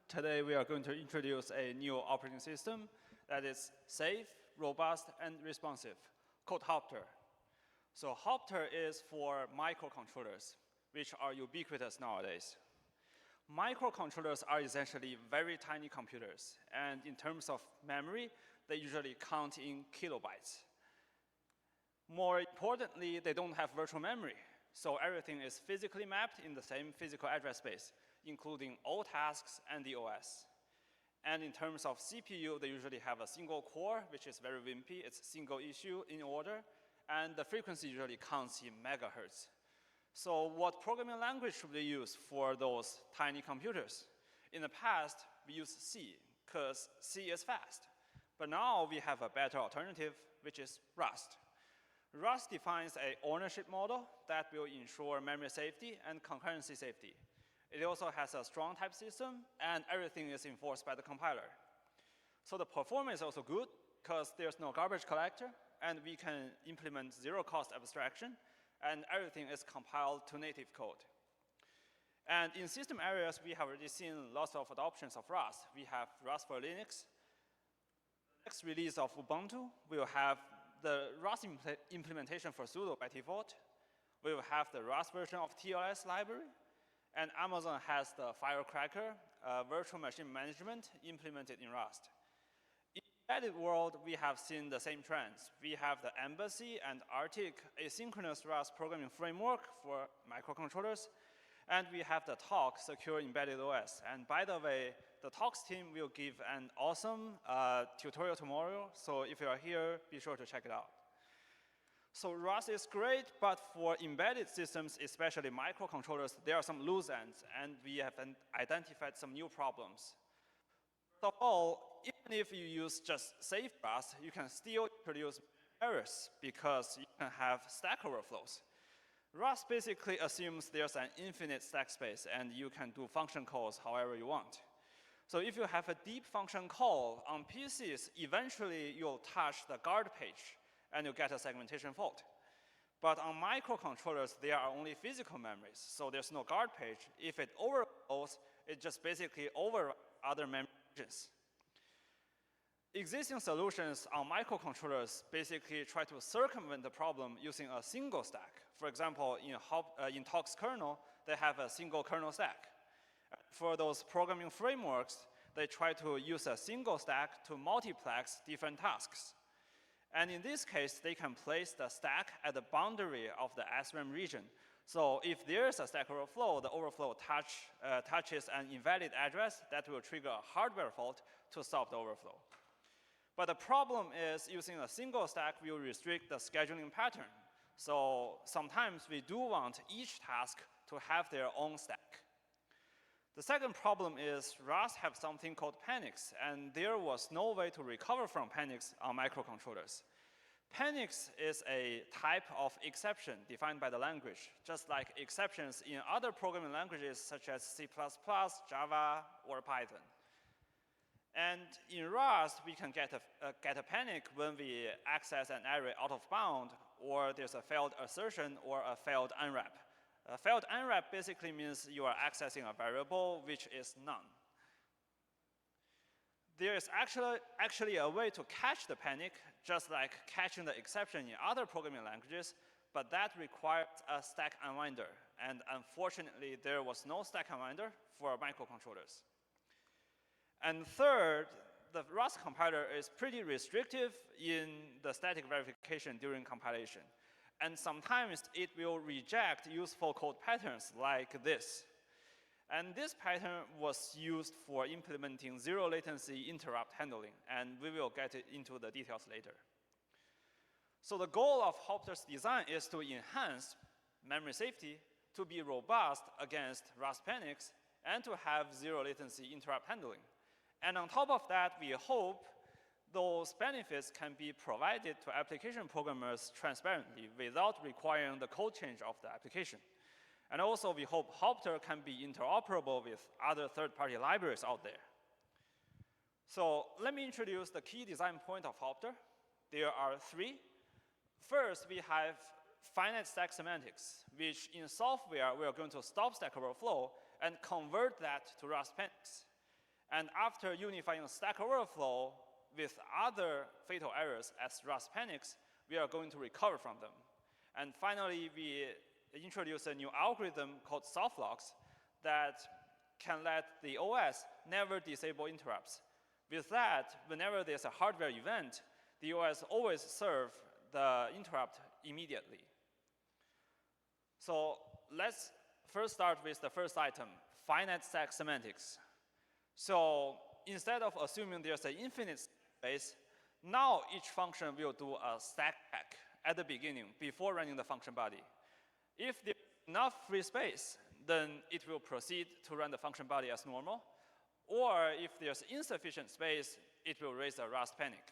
Today we are going to introduce a new operating system that is safe, robust, and responsive, called Hopter. So Hopter is for microcontrollers, which are ubiquitous nowadays. Microcontrollers are essentially very tiny computers, and in terms of memory, they usually count in kilobytes. More importantly, they don't have virtual memory, so everything is physically mapped in the same physical address space, including all tasks and the OS. And in terms of CPU, they usually have a single core, which is very wimpy. It's single issue in order, and the frequency usually counts in megahertz. So what programming language should we use for those tiny computers? In the past, we used C, because C is fast. But now we have a better alternative, which is Rust. Rust defines an ownership model that will ensure memory safety and concurrency safety. It also has a strong type system, and everything is enforced by the compiler. So the performance is also good, because there's no garbage collector, and we can implement zero-cost abstraction, and everything is compiled to native code. And in system areas, we have already seen lots of adoptions of Rust. We have Rust for Linux. Next release of Ubuntu, we will have the Rust implementation for sudo by default. We will have the Rust version of TLS library. And Amazon has the Firecracker virtual machine management implemented in Rust. In the embedded world, we have seen the same trends. We have the Embassy and Arctic asynchronous Rust programming framework for microcontrollers. And we have the TOC secure embedded OS. And by the way, the TOCs team will give an awesome tutorial tomorrow. So if you are here, be sure to check it out. So Rust is great, but for embedded systems, especially microcontrollers, there are some loose ends, and we have identified some new problems. First of all, even if you use just safe Rust, you can still produce errors because you can have stack overflows. Rust basically assumes there's an infinite stack space, and you can do function calls however you want. So if you have a deep function call on PCs, eventually you'll touch the guard page, and you get a segmentation fault. But on microcontrollers, there are only physical memories, so there's no guard page. If it overflows, it just basically overwrites other memory regions. Existing solutions on microcontrollers basically try to circumvent the problem using a single stack. For example, in TOC's kernel, they have a single kernel stack. For those programming frameworks, they try to use a single stack to multiplex different tasks. And in this case, they can place the stack at the boundary of the SRAM region. So if there's a stack overflow, the overflow touches an invalid address that will trigger a hardware fault to stop the overflow. But the problem is using a single stack will restrict the scheduling pattern. So sometimes we do want each task to have their own stack. The second problem is Rust have something called panics, and there was no way to recover from panics on microcontrollers. Panics is a type of exception defined by the language, just like exceptions in other programming languages such as C++, Java, or Python. And in Rust, we can get a panic when we access an array out of bound, or there's a failed assertion or a failed unwrap. A failed unwrap basically means you are accessing a variable which is none. There is actually a way to catch the panic, just like catching the exception in other programming languages, but that requires a stack unwinder. And unfortunately, there was no stack unwinder for microcontrollers. And third, the Rust compiler is pretty restrictive in the static verification during compilation. And sometimes it will reject useful code patterns like this. And this pattern was used for implementing zero latency interrupt handling, and we will get into the details later. So the goal of Hopter's design is to enhance memory safety, to be robust against Rust panics, and to have zero latency interrupt handling. And on top of that, we hope those benefits can be provided to application programmers transparently without requiring the code change of the application. And also, we hope Hopter can be interoperable with other third-party libraries out there. So let me introduce the key design point of Hopter. There are three. First, we have finite stack semantics, which in software, we are going to stop stack overflow and convert that to Rust panics. And after unifying stack overflow with other fatal errors as Rust panics, we are going to recover from them. And finally, we introduce a new algorithm called soft locks that can let the OS never disable interrupts. With that, whenever there's a hardware event, the OS always serve the interrupt immediately. So let's first start with the first item, finite stack semantics. So instead of assuming there's an infinite space, now each function will do a stack check at the beginning before running the function body. If there's enough free space, then it will proceed to run the function body as normal. Or if there's insufficient space, it will raise a Rust panic.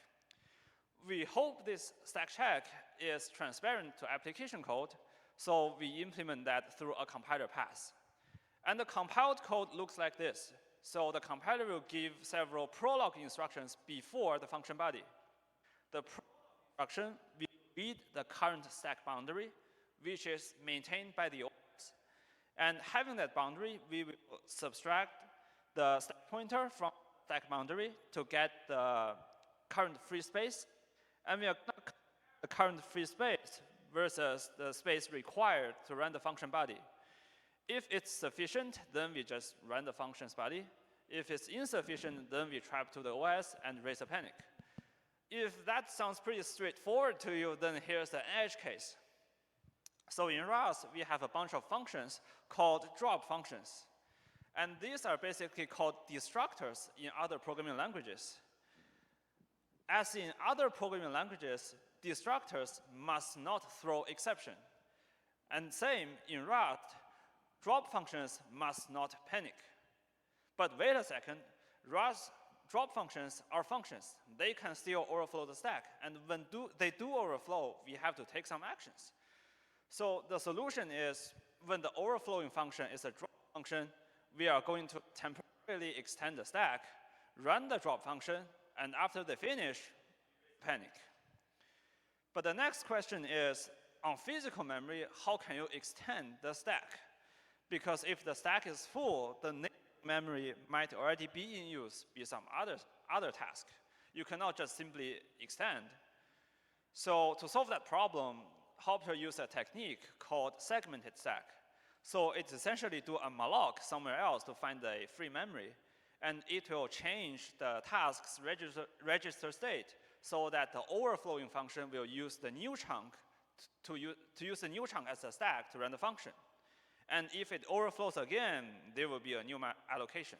We hope this stack check is transparent to application code, so we implement that through a compiler pass. And the compiled code looks like this. So the compiler will give several prolog instructions before the function body. The prolog instruction will read the current stack boundary, which is maintained by the OS. And having that boundary, we will subtract the stack pointer from stack boundary to get the current free space. And we are going to compare the current free space versus the space required to run the function body. If it's sufficient, then we just run the function's body. If it's insufficient, then we trap to the OS and raise a panic. If that sounds pretty straightforward to you, then here's the edge case. So in Rust, we have a bunch of functions called drop functions. And these are basically called destructors in other programming languages. As in other programming languages, destructors must not throw exception. And same in Rust, drop functions must not panic. But wait a second, Rust drop functions are functions. They can still overflow the stack. And when they do overflow, we have to take some actions. So the solution is, when the overflowing function is a drop function, we are going to temporarily extend the stack, run the drop function, and after they finish, panic. But the next question is, on physical memory, how can you extend the stack? Because if the stack is full, the memory might already be in use, be some other task. You cannot just simply extend. So to solve that problem, Hopter used a technique called segmented stack. So it essentially do a malloc somewhere else to find the free memory. And it will change the task's register state so that the overflowing function will use the new chunk to use the new chunk as a stack to run the function. And if it overflows again, there will be a new allocation.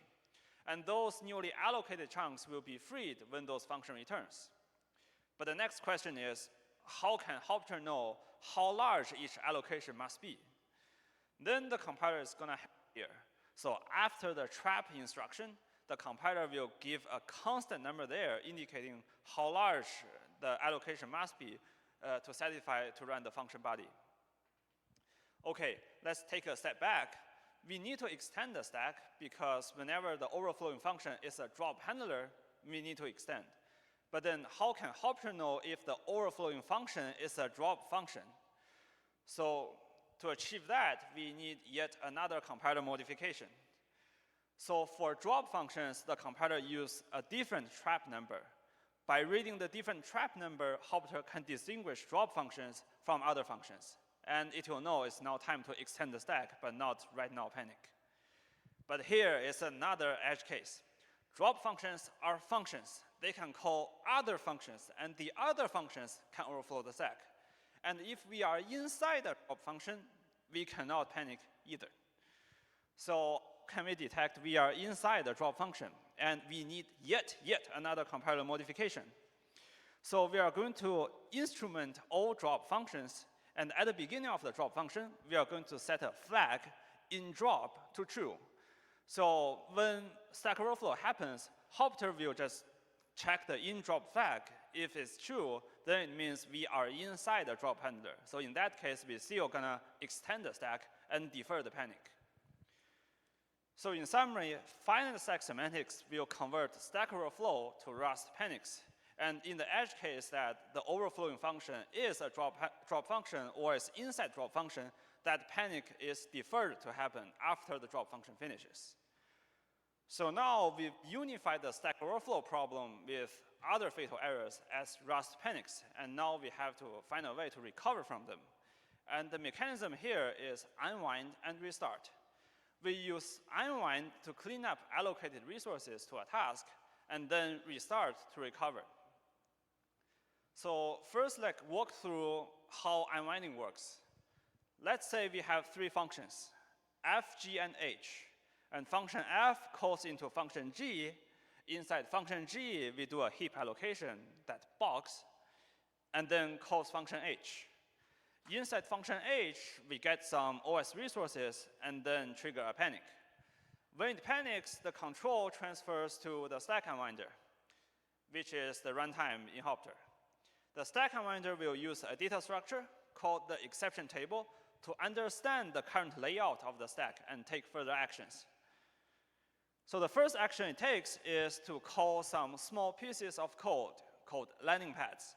And those newly allocated chunks will be freed when those function returns. But the next question is, how can Hopter know how large each allocation must be? Then the compiler is going to help here. So after the trap instruction, the compiler will give a constant number there indicating how large the allocation must be to satisfy to run the function body. Okay, let's take a step back. We need to extend the stack because whenever the overflowing function is a drop handler, we need to extend. But then how can Hopter know if the overflowing function is a drop function? So to achieve that, we need yet another compiler modification. So for drop functions, the compiler uses a different trap number. By reading the different trap number, Hopter can distinguish drop functions from other functions. And it will know it's now time to extend the stack, but not right now panic. But here is another edge case. Drop functions are functions. They can call other functions, and the other functions can overflow the stack. And if we are inside a drop function, we cannot panic either. So can we detect we are inside the drop function, and we need yet another compiler modification. So we are going to instrument all drop functions, and at the beginning of the drop function, we are going to set a flag in drop to true. So when stack overflow happens, Hopter will just check the in drop flag. If it's true, then it means we are inside the drop handler. So in that case, we're still gonna extend the stack and defer the panic. So in summary, finite stack semantics will convert stack overflow to Rust panics. And in the edge case that the overflowing function is a drop function or is inside drop function, that panic is deferred to happen after the drop function finishes. So now we've unified the Stack Overflow problem with other fatal errors as Rust panics, and now we have to find a way to recover from them. And the mechanism here is unwind and restart. We use unwind to clean up allocated resources to a task, and then restart to recover. So first, like, walk through how unwinding works. Let's say we have three functions, f, g, and h. And function f calls into function g. Inside function g, we do a heap allocation, that box, and then calls function h. Inside function h, we get some OS resources and then trigger a panic. When it panics, the control transfers to the stack unwinder, which is the runtime in Hopter. The stack unwinder will use a data structure called the exception table to understand the current layout of the stack and take further actions. So the first action it takes is to call some small pieces of code called landing pads.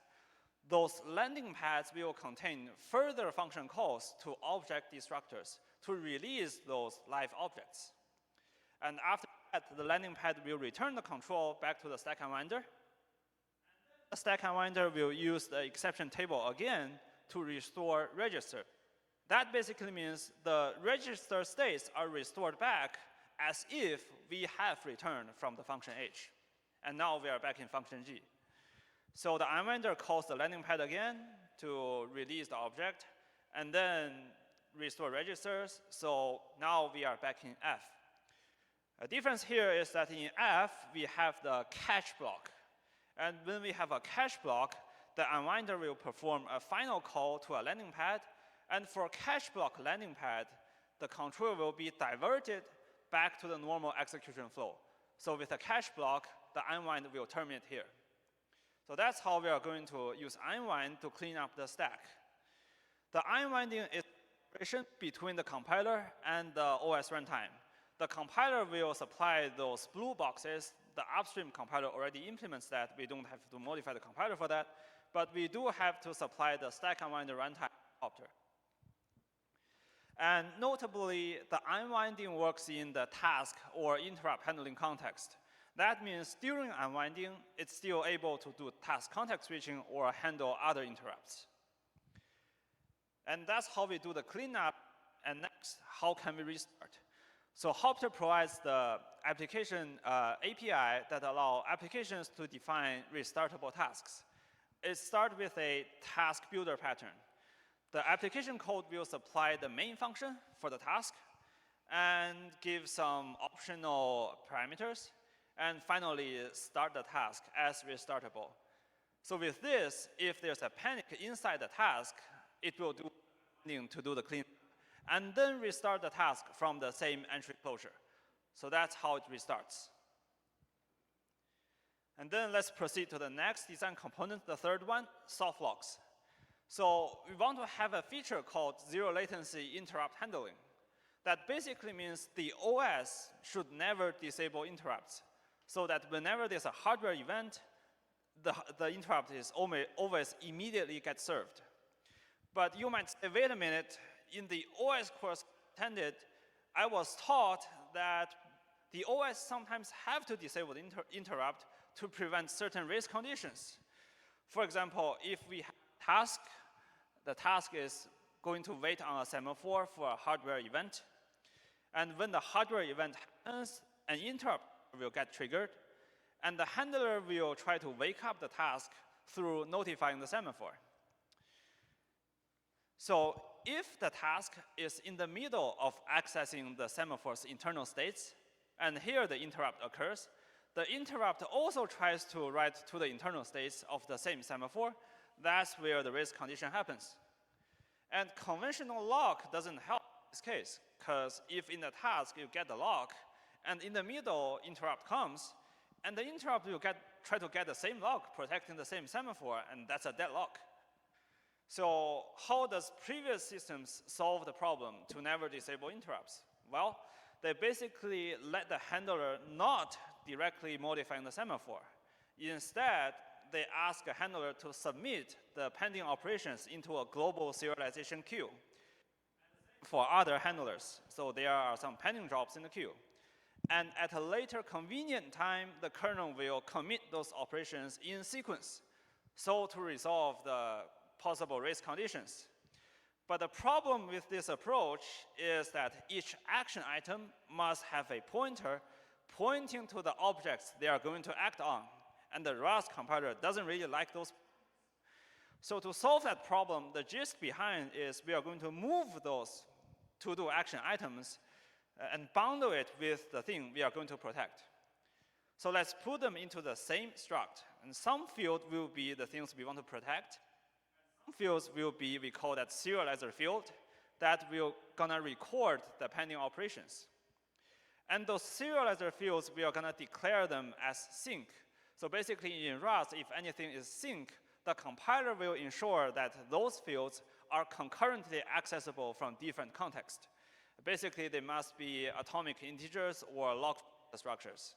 Those landing pads will contain further function calls to object destructors to release those live objects. And after that, the landing pad will return the control back to the stack unwinder. The stack unwinder will use the exception table again to restore register. That basically means the register states are restored back as if we have returned from the function h. And now we are back in function g. So the unwinder calls the landing pad again to release the object, and then restore registers. So now we are back in f. A difference here is that in f, we have the catch block. And when we have a catch block, the unwinder will perform a final call to a landing pad. And for catch block landing pad, the control will be diverted back to the normal execution flow. So with a catch block, the unwind will terminate here. So that's how we are going to use unwind to clean up the stack. The unwinding is separation between the compiler and the OS runtime. The compiler will supply those blue boxes. The upstream compiler already implements that. We don't have to modify the compiler for that. But we do have to supply the stack unwinder runtime Hopter. And notably, the unwinding works in the task or interrupt handling context. That means during unwinding, it's still able to do task context switching or handle other interrupts. And that's how we do the cleanup. And next, how can we restart? So Hopter provides the application API that allow applications to define restartable tasks. It starts with a task builder pattern. The application code will supply the main function for the task and give some optional parameters, and finally start the task as restartable. So with this, if there's a panic inside the task, it will do to do the cleanup, and then restart the task from the same entry closure. So that's how it restarts. And then let's proceed to the next design component, the third one, soft locks. So we want to have a feature called zero latency interrupt handling. That basically means the OS should never disable interrupts, so that whenever there's a hardware event, the interrupt is always immediately gets served. But you might say, wait a minute, in the OS course attended, I was taught that the OS sometimes have to disable the interrupt to prevent certain race conditions. For example, if we have a task, the task is going to wait on a semaphore for a hardware event. And when the hardware event happens, an interrupt will get triggered. And the handler will try to wake up the task through notifying the semaphore. So if the task is in the middle of accessing the semaphore's internal states, and here the interrupt occurs, the interrupt also tries to write to the internal states of the same semaphore. That's where the race condition happens. And conventional lock doesn't help in this case, because if in the task you get the lock, and in the middle interrupt comes, and the interrupt will try to get the same lock protecting the same semaphore, and that's a deadlock. So how does previous systems solve the problem to never disable interrupts? Well, they basically let the handler not directly modifying the semaphore. Instead, they ask a handler to submit the pending operations into a global serialization queue for other handlers. So there are some pending drops in the queue. And at a later convenient time, the kernel will commit those operations in sequence, so to resolve the possible race conditions. But the problem with this approach is that each action item must have a pointer pointing to the objects they are going to act on. And the Rust compiler doesn't really like those. So to solve that problem, the gist behind is we are going to move those to-do action items and bundle it with the thing we are going to protect. So let's put them into the same struct. And some field will be the things we want to protect. Some fields will be, we call that serializer field, that will gonna record the pending operations. And those serializer fields, we are gonna declare them as sync. So basically in Rust, if anything is sync, the compiler will ensure that those fields are concurrently accessible from different contexts. Basically, they must be atomic integers or log structures.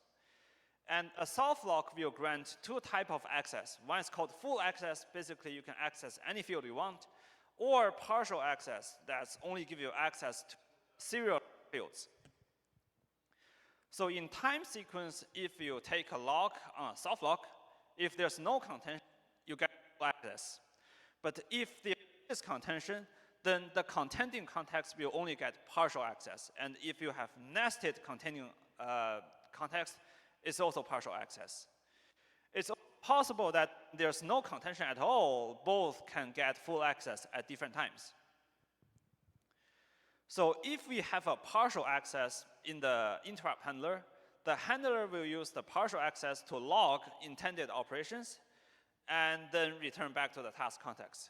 And a soft lock will grant two types of access. One is called full access. Basically, you can access any field you want. Or partial access, that's only give you access to serial fields. So in time sequence, if you take a lock on a soft lock, if there's no contention, you get full access. But if there is contention, then the contending context will only get partial access. And if you have nested contending context, it's also partial access. It's possible that there's no contention at all. Both can get full access at different times. So if we have a partial access in the interrupt handler, the handler will use the partial access to log intended operations and then return back to the task context.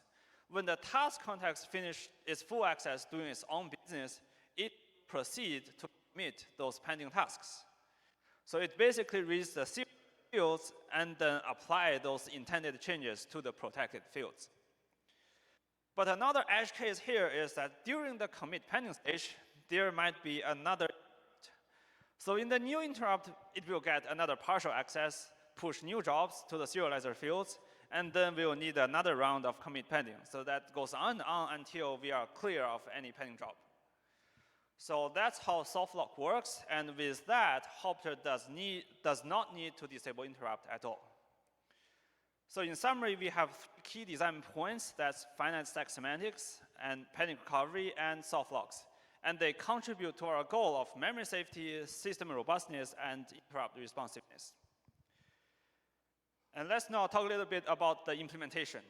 When the task context finishes its full access doing its own business, it proceeds to commit those pending tasks. So it basically reads the fields and then apply those intended changes to the protected fields. But another edge case here is that during the commit pending stage, there might be another. So in the new interrupt, it will get another partial access, push new jobs to the serializer fields, and then we will need another round of commit pending. So that goes on and on until we are clear of any pending job. So that's how soft lock works, and with that, Hopter does not need to disable interrupt at all. So in summary, we have key design points. That's finite stack semantics, and pending recovery, and soft locks. And they contribute to our goal of memory safety, system robustness, and interrupt responsiveness. And let's now talk a little bit about the implementation.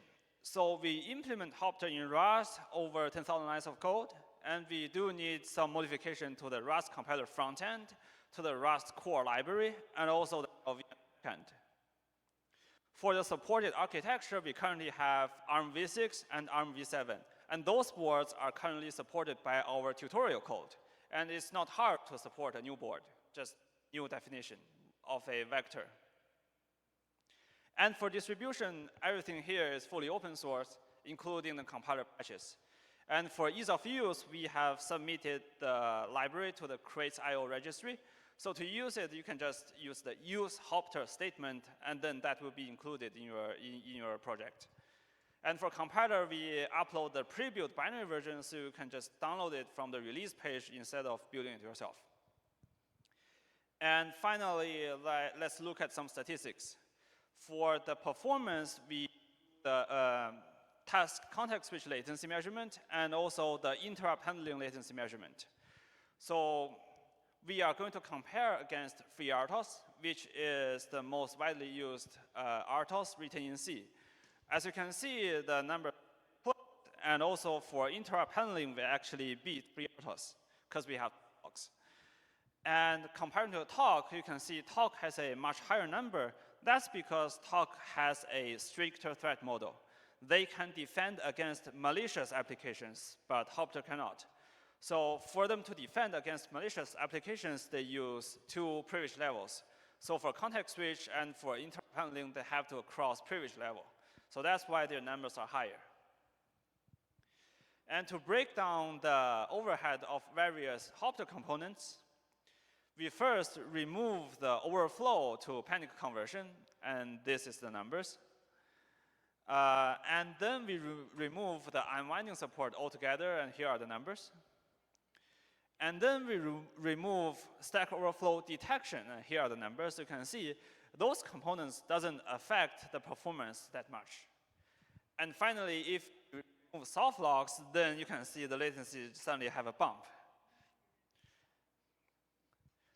So we implement Hopter in Rust over 10,000 lines of code, and we do need some modification to the Rust compiler front end, to the Rust core library, and also the backend. For the supported architecture, we currently have ARM v6 and ARM v7. And those boards are currently supported by our tutorial code. And it's not hard to support a new board, just new definition of a vector. And for distribution, everything here is fully open source, including the compiler patches. And for ease of use, we have submitted the library to the crates.io registry. So to use it, you can just use the use Hopter statement, and then that will be included in your project. And for compiler, we upload the pre-built binary version, so you can just download it from the release page instead of building it yourself. And finally, let's look at some statistics. For the performance, the task context switch latency measurement, and also the interrupt handling latency measurement. So we are going to compare against FreeRTOS, which is the most widely used RTOS written in C. As you can see, the number, and also for interrupt handling, we actually beat FreeRTOS because we have talks. And comparing to talk, you can see talk has a much higher number. That's because talk has a stricter threat model. They can defend against malicious applications, but Hopter cannot. So for them to defend against malicious applications, they use two privilege levels. So for context switch and for interrupt handling, they have to cross privilege level. So that's why their numbers are higher. And to break down the overhead of various Hopter components, we first remove the overflow to panic conversion, and this is the numbers. And then we remove the unwinding support altogether, and here are the numbers. And then we remove stack overflow detection. And here are the numbers. You can see those components doesn't affect the performance that much. And finally, if you remove soft locks, then you can see the latency suddenly have a bump.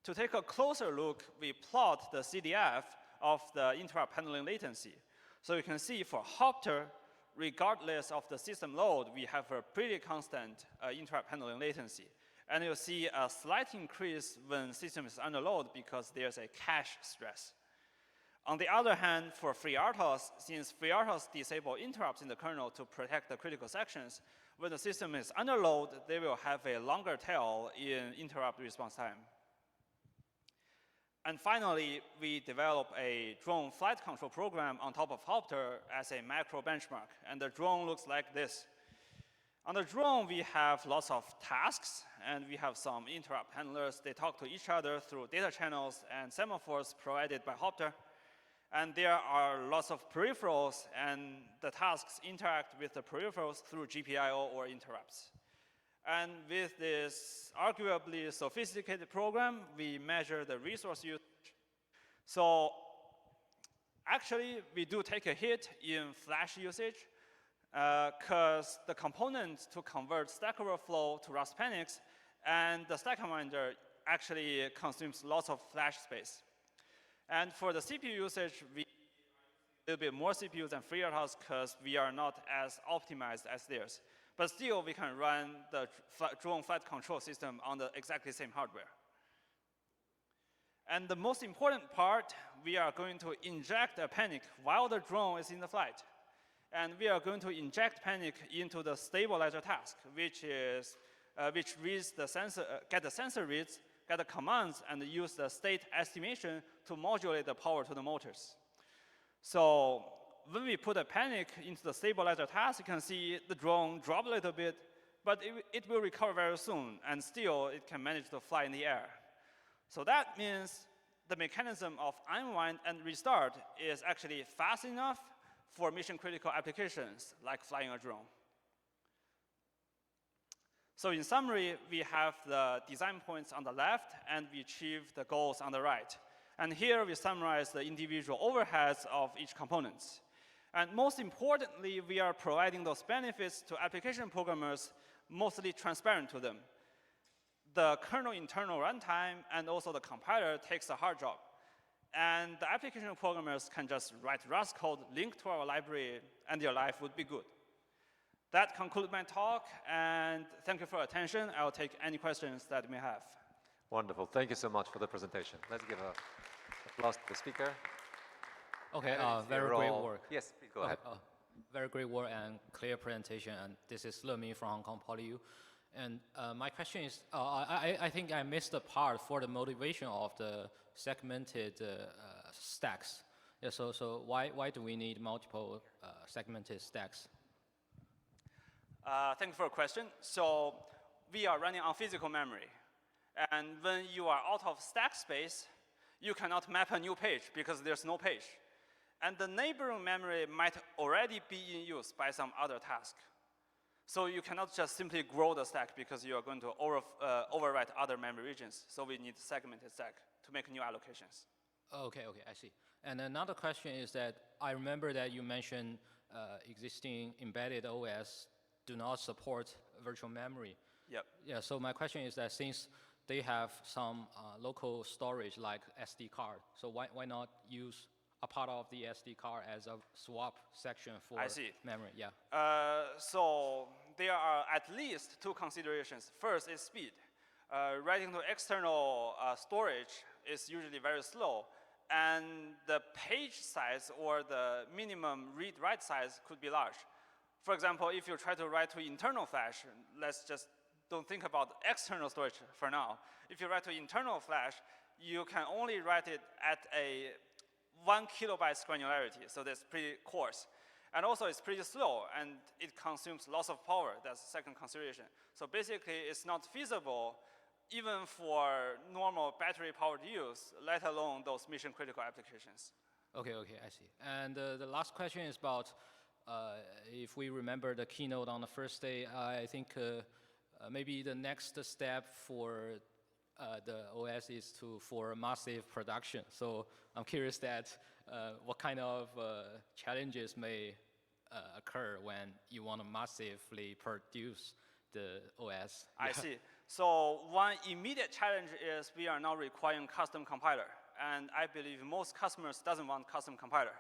To take a closer look, we plot the CDF of the interrupt handling latency. So you can see for Hopter, regardless of the system load, we have a pretty constant interrupt handling latency. And you'll see a slight increase when system is under load because there's a cache stress. On the other hand, for FreeRTOS, since FreeRTOS disable interrupts in the kernel to protect the critical sections, when the system is under load, they will have a longer tail in interrupt response time. And finally, we develop a drone flight control program on top of Hopter as a macro benchmark. And the drone looks like this. On the drone, we have lots of tasks, and we have some interrupt handlers. They talk to each other through data channels and semaphores provided by Hopter. And there are lots of peripherals, and the tasks interact with the peripherals through GPIO or interrupts. And with this arguably sophisticated program, we measure the resource usage. So actually, we do take a hit in flash usage because the component to convert Stack Overflow to Rust panics and the stack commander actually consumes lots of flash space. And for the CPU usage, we a little bit more CPUs than FreeRTOS because we are not as optimized as theirs. But still, we can run the drone flight control system on the exactly same hardware. And the most important part, we are going to inject a panic while the drone is in the flight. And we are going to inject panic into the stabilizer task, which reads the sensor, get the sensor reads, get the commands, and use the state estimation to modulate the power to the motors. So when we put a panic into the stabilizer task, you can see the drone drop a little bit, but it will recover very soon, and still it can manage to fly in the air. So that means the mechanism of unwind and restart is actually fast enough for mission-critical applications, like flying a drone. So in summary, we have the design points on the left, and we achieve the goals on the right. And here we summarize the individual overheads of each component. And most importantly, we are providing those benefits to application programmers, mostly transparent to them. The kernel internal runtime and also the compiler takes a hard job. And the application programmers can just write Rust code, link to our library, and their life would be good. That concludes my talk, and thank you for your attention. I'll take any questions that you may have. Wonderful. Thank you so much for the presentation. Let's give an applause to the speaker. Okay, very great work. Yes, please go ahead. Very great work and clear presentation. And this is Lemi from Hong Kong PolyU. And my question is, I think I missed the part for the motivation of the segmented stacks. Yeah, so why do we need multiple segmented stacks? Thank you for your question. So we are running on physical memory. And when you are out of stack space, you cannot map a new page because there's no page. And the neighboring memory might already be in use by some other task. So you cannot just simply grow the stack because you are going to overwrite other memory regions. So we need segmented stack to make new allocations. Okay, I see. And another question is that I remember that you mentioned existing embedded OS do not support virtual memory. Yep. Yeah, so my question is that since they have some local storage like SD card, so why not use a part of the SD card as a swap section for memory? Yeah. So there are at least two considerations. First is speed. Writing to external storage is usually very slow, and the page size or the minimum read-write size could be large. For example, if you try to write to internal flash, let's just don't think about external storage for now. If you write to internal flash, you can only write it at a 1 kilobyte granularity, so that's pretty coarse. And also it's pretty slow, and it consumes lots of power. That's the second consideration. So basically, it's not feasible even for normal battery-powered use, let alone those mission-critical applications. Okay, I see. And the last question is about if we remember the keynote on the first day, I think maybe the next step for the OS is for massive production. So I'm curious that what kind of challenges may occur when you want to massively produce the OS. I see. So one immediate challenge is we are now requiring custom compiler. And I believe most customers doesn't want custom compiler.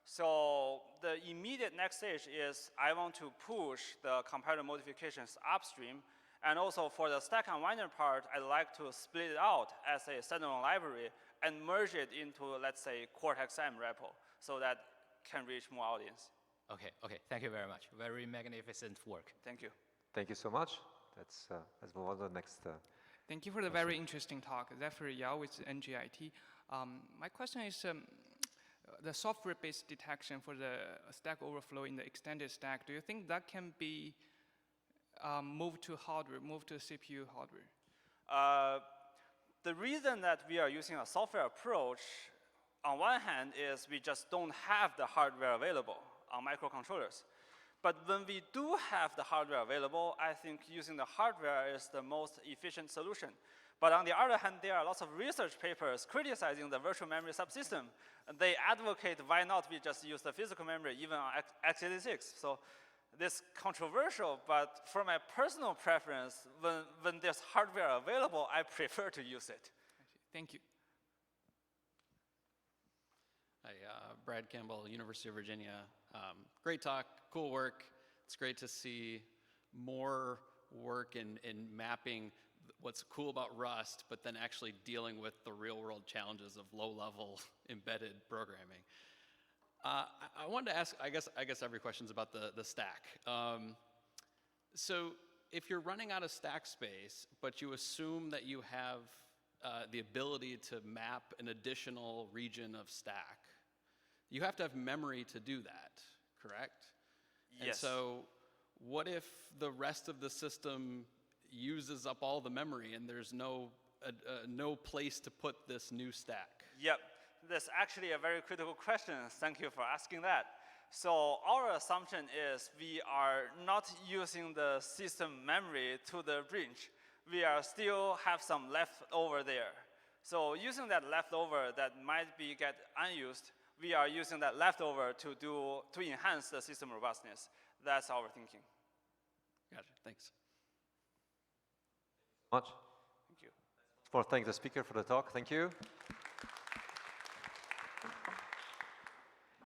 So the immediate next stage is I want to push the compiler modifications upstream. And also for the stack unwinder part, I'd like to split it out as a standalone library and merge it into, let's say, Cortex-M repo so that can reach more audience. Okay, thank you very much. Very magnificent work. Thank you. Thank you so much. Let's move on to the next. Thank you for the very interesting talk. Zephyr Yao with NGIT. My question is the software-based detection for the stack overflow in the extended stack. Do you think that can be moved to hardware, moved to CPU hardware? The reason that we are using a software approach, on one hand, is we just don't have the hardware available on microcontrollers. But when we do have the hardware available, I think using the hardware is the most efficient solution. But on the other hand, there are lots of research papers criticizing the virtual memory subsystem. And they advocate why not we just use the physical memory even on x86. So this is controversial, but for my personal preference, when there's hardware available, I prefer to use it. Thank you. Hi, Brad Campbell, University of Virginia. Great talk, cool work. It's great to see more work in mapping what's cool about Rust, but then actually dealing with the real world challenges of low-level embedded programming. I wanted to ask, I guess every question's about the stack. So if you're running out of stack space, but you assume that you have the ability to map an additional region of stack, you have to have memory to do that, correct? Yes. And so what if the rest of the system uses up all the memory and there's no place to put this new stack? Yep, that's actually a very critical question. Thank you for asking that. So our assumption is we are not using the system memory to the bridge. We are still have some left over there. So using that leftover that might be get unused, we are using that leftover to enhance the system robustness. That's our thinking. Gotcha, thanks. Much. Thank you. For thank the speaker for the talk. Thank you.